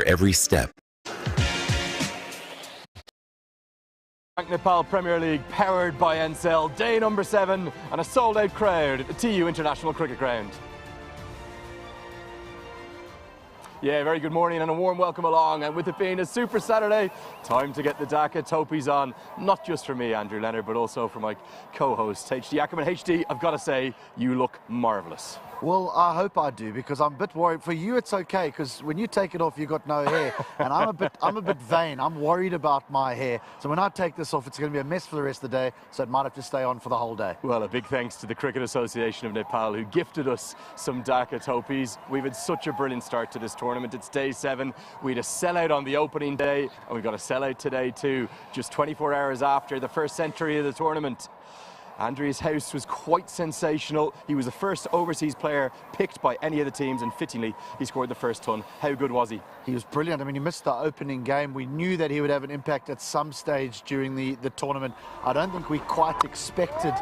every step. Nepal Premier League powered by Ncell, day number 7 and a sold-out crowd at the TU International Cricket Ground. Yeah, very good morning and a warm welcome along, and with it being a Super Saturday, time to get the Dhaka topies on, not just for me, Andrew Leonard, but also for my co-host, HD Ackerman. HD, I've got to say, you look marvellous. Well, I hope I do, because I'm a bit worried. For you, it's okay, because when you take it off, you've got no hair, and I'm a bit vain. I'm worried about my hair. So when I take this off, it's going to be a mess for the rest of the day, so it might have to stay on for the whole day. Well, a big thanks to the Cricket Association of Nepal, who gifted us some Dhaka topies. We've had such a brilliant start to this tournament. It's day 7. We had a sellout on the opening day, and we've got a sellout today too, just 24 hours after the first century of the tournament. Andreas House was quite sensational. He was the first overseas player picked by any of the teams, and fittingly, he scored the first ton. How good was he? He was brilliant. I mean, he missed the opening game. We knew that he would have an impact at some stage during the tournament. I don't think we quite expected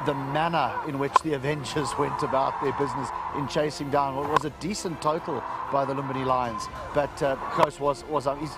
the manner in which the Avengers went about their business in chasing down what was a decent total by the Lumbini Lions. But House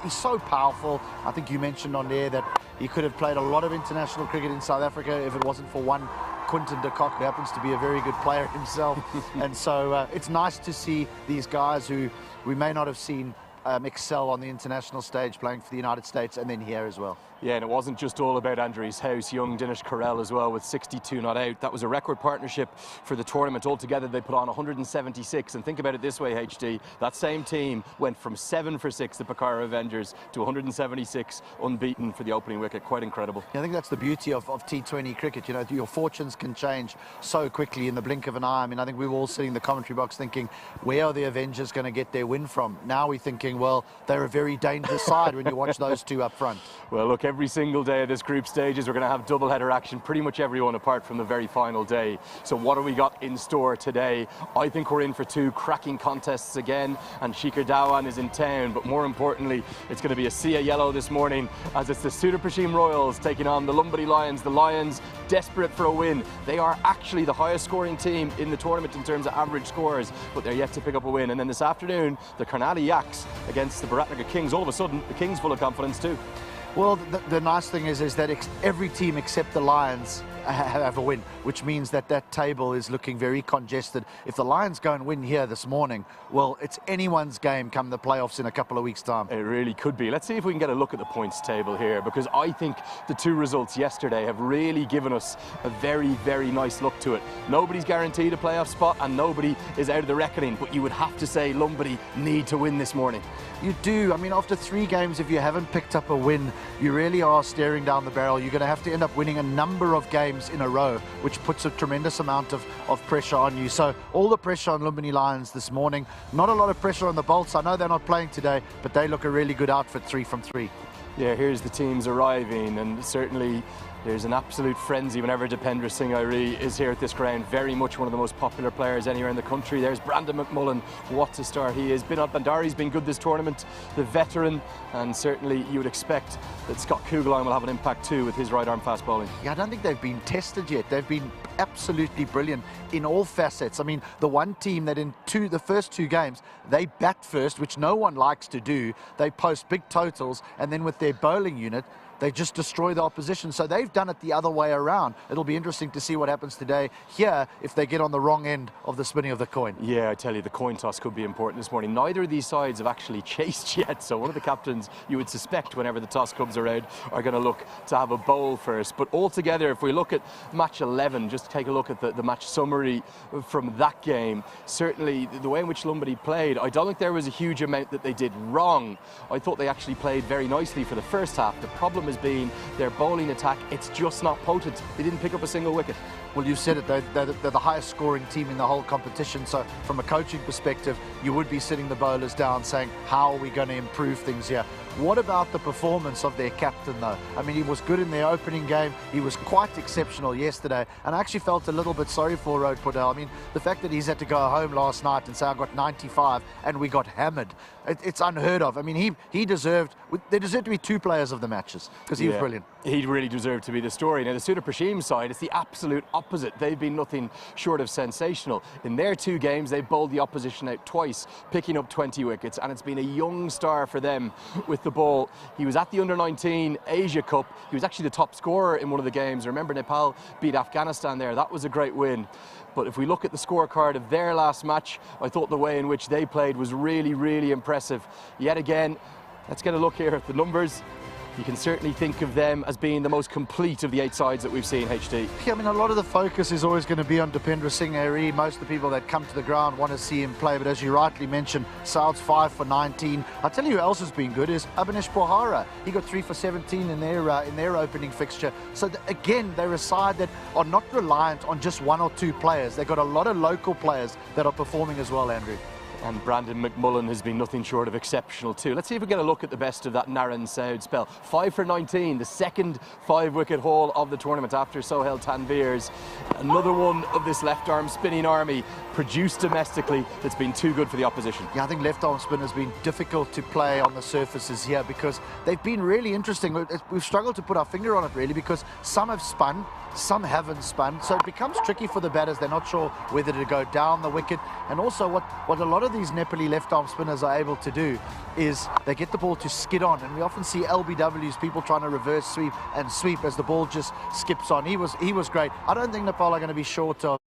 he's so powerful. I think you mentioned on there that he could have played a lot of international cricket in South Africa if it wasn't for one Quinton de Kock, who happens to be a very good player himself. And so it's nice to see these guys who we may not have seen excel on the international stage, playing for the United States and then here as well. Yeah, and it wasn't just all about Andreas House, young Dinesh Karel as well with 62 not out. That was a record partnership for the tournament. Altogether, they put on 176. And think about it this way, HD, that same team went from 7 for 6, the Pakara Avengers, to 176 unbeaten for the opening wicket. Quite incredible. Yeah, I think that's the beauty of T20 cricket. You know, your fortunes can change so quickly in the blink of an eye. I mean, I think we were all sitting in the commentary box thinking, where are the Avengers going to get their win from? Now we're thinking, well, they're a very dangerous side when you watch those two up front. Well, look, every single day of this group stages, we're going to have double-header action, pretty much everyone apart from the very final day. So what have we got in store today? I think we're in for 2 cracking contests again, and Shikhar Dhawan is in town, but more importantly, it's going to be a sea of yellow this morning, as it's the Sudurpaschim Royals taking on the Lumbini Lions. The Lions desperate for a win. They are actually the highest scoring team in the tournament in terms of average scores, but they're yet to pick up a win. And then this afternoon, the Karnali Yaks against the Bharatnagar Kings. All of a sudden, the Kings full of confidence too. Well, the nice thing is that every team except the Lions have a win, which means that table is looking very congested. If the Lions go and win here this morning, well, it's anyone's game come the playoffs in a couple of weeks' time. It really could be. Let's see if we can get a look at the points table here, because I think the 2 results yesterday have really given us a very, very nice look to it. Nobody's guaranteed a playoff spot and nobody is out of the reckoning, but you would have to say Lumbini need to win this morning. You do. I mean, after 3 games, if you haven't picked up a win, you really are staring down the barrel. You're going to have to end up winning a number of games in a row, which puts a tremendous amount of pressure on you. So all the pressure on Lumbini Lions this morning. Not a lot of pressure on the Bolts. I know they're not playing today, but they look a really good outfit, 3 from 3. Yeah, here's the teams arriving, and certainly there's an absolute frenzy whenever Dipendra Singh Airi is here at this ground. Very much one of the most popular players anywhere in the country. There's Brandon McMullen. What a star he is. Binod Bandari's been good this tournament, the veteran, and certainly you would expect that Scott Kugelheim will have an impact too with his right arm fast bowling. Yeah, I don't think they've been tested yet. They've been absolutely brilliant in all facets. I mean, the one team that in the first 2 games, they bat first, which no one likes to do. They post big totals, and then with their bowling unit, they just destroy the opposition. So they've done it the other way around. It'll be interesting to see what happens today here if they get on the wrong end of the spinning of the coin. Yeah, I tell you, the coin toss could be important this morning. Neither of these sides have actually chased yet, so one of the captains, you would suspect whenever the toss comes around, are going to look to have a bowl first. But altogether, if we look at match 11, just take a look at the match summary from that game, certainly the way in which Lumbini played, I don't think there was a huge amount that they did wrong. I thought they actually played very nicely for the first half. The problem has been their bowling attack. It's just not potent. They didn't pick up a single wicket. Well, you said it, they're the highest scoring team in the whole competition. So from a coaching perspective, you would be sitting the bowlers down saying, how are we going to improve things here? What about the performance of their captain, though? I mean, he was good in their opening game. He was quite exceptional yesterday. And I actually felt a little bit sorry for Rod Podell. I mean, the fact that he's had to go home last night and say, I got 95 and we got hammered, it's unheard of. I mean, there deserved to be 2 players of the matches because he was brilliant. He really deserved to be the story. Now, the Sudurpaschim side, it's the absolute opposite. They've been nothing short of sensational. In their 2 games, they've bowled the opposition out twice, picking up 20 wickets, and it's been a young star for them with the ball. He was at the Under-19 Asia Cup. He was actually the top scorer in one of the games. Remember, Nepal beat Afghanistan there. That was a great win. But if we look at the scorecard of their last match, I thought the way in which they played was really, really impressive. Yet again, let's get a look here at the numbers. You can certainly think of them as being the most complete of the 8 sides that we've seen, HD. Yeah, I mean, a lot of the focus is always going to be on Dipendra Singh Airi. Most of the people that come to the ground want to see him play, but as you rightly mentioned, Saud's 5 for 19. I'll tell you who else has been good is Abhinesh Pohara. He got 3 for 17 in their opening fixture. So again, they're a side that are not reliant on just 1 or 2 players. They've got a lot of local players that are performing as well, Andrew. And Brandon McMullen has been nothing short of exceptional too. Let's see if we get a look at the best of that Naren Saud spell. 5 for 19, the second 5-wicket haul of the tournament after Sohail Tanvir's. Another one of this left-arm spinning army produced domestically that's been too good for the opposition. Yeah, I think left-arm spin has been difficult to play on the surfaces here because they've been really interesting. We've struggled to put our finger on it really because some have spun, some haven't spun, so it becomes tricky for the batters. They're not sure whether to go down the wicket. And also what a lot of these Nepali left-arm spinners are able to do is they get the ball to skid on, and we often see LBWs, people trying to reverse sweep and sweep as the ball just skips on. He was great. I don't think Nepal are going to be short of